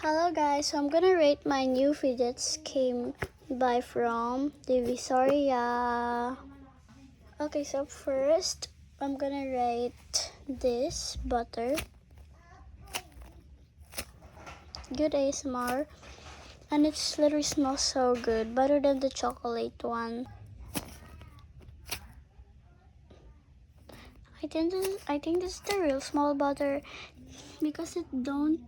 Hello guys, so I'm gonna rate my new fidgets came by from Divisoria. Okay, so first I'm gonna rate this butter. Good ASMR, and it literally smells so good, better than the chocolate one. I think this is the real small butter because it don't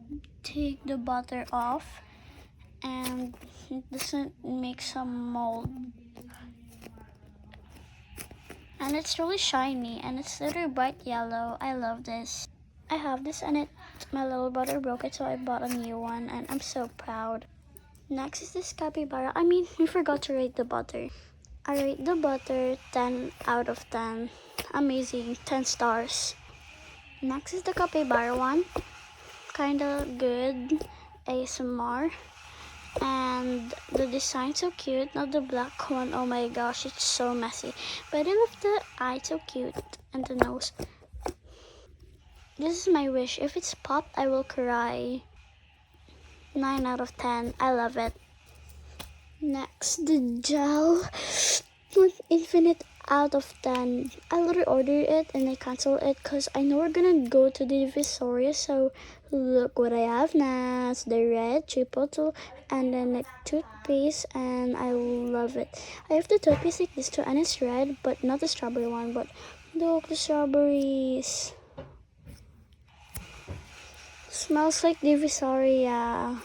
take the butter off and it doesn't make some mold. And it's really shiny and it's literally bright yellow. I love this. I have this and my little brother broke it, so I bought a new one and I'm so proud. Next is this capybara. We forgot to rate the butter. I rate the butter 10 out of 10. Amazing, 10 stars. Next is the capybara one. Kinda good ASMR. And the design's so cute, not the black one. Oh my gosh, it's so messy. But I love the eye, so cute, and the nose. This is my wish. If it's popped, I will cry. 9 out of 10. I love it. Next, the gel. Infinite out of 10. I literally ordered it and I canceled it because I know we're gonna go to the divisoria. So look what I have now. It's the red triple tool and then the toothpaste, and I love it. I have the toothpaste like this too, and it's red, but not the strawberry one. But look, the strawberries. Smells like divisoria.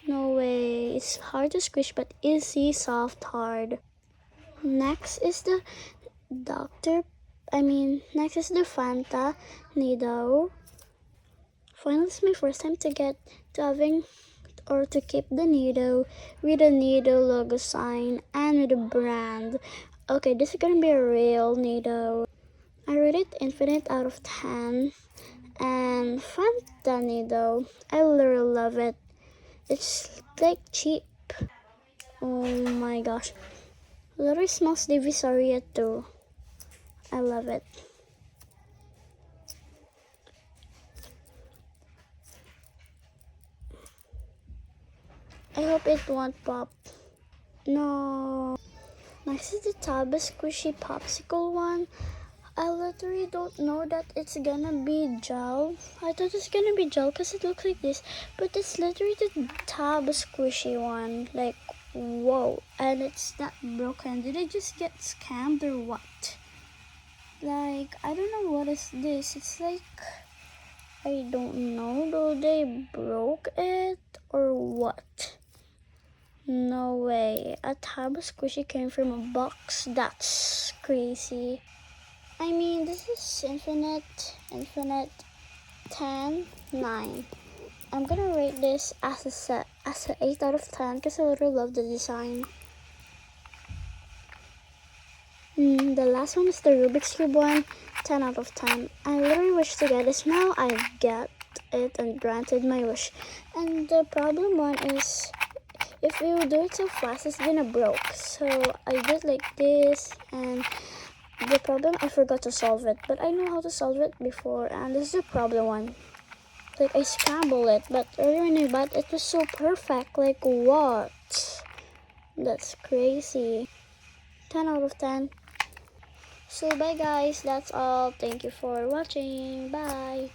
No way. It's hard to squish, but easy, soft, hard. Next is the next is the Fanta needle. Finally, it's my first time to keep the needle with a needle logo sign and with a brand. Okay, this is gonna be a real needle. I rate it infinite out of 10. And Fanta needle, I literally love it. It's like cheap. Oh my gosh. Literally smells divisoria too. I love it. I hope it won't pop. No. Next is the Taba Squishy Popsicle one. I literally don't know that it's gonna be gel. I thought it's gonna be gel because it looks like this. But it's literally the Taba Squishy one. Like, whoa. And it's not broken. Did I just get scammed or what? Like, I don't know what is this. It's like, I don't know. Though they broke it or what? No way. A Taba Squishy came from a box. That's crazy. This is infinite 10, 9. I'm gonna rate this as a 8 out of 10 because I literally love the design. The last one is the Rubik's Cube one, 10 out of 10. I literally wish to get this now. I get it and granted my wish. And the problem one is, if you do it so fast, it's gonna broke. So I did like this, and the problem, I forgot to solve it, but I know how to solve it before, and this is the problem one. Like, I scrambled it, but earlier when I bought it was so perfect. Like, what? That's crazy. 10 out of 10. So bye guys, that's all. Thank you for watching. Bye.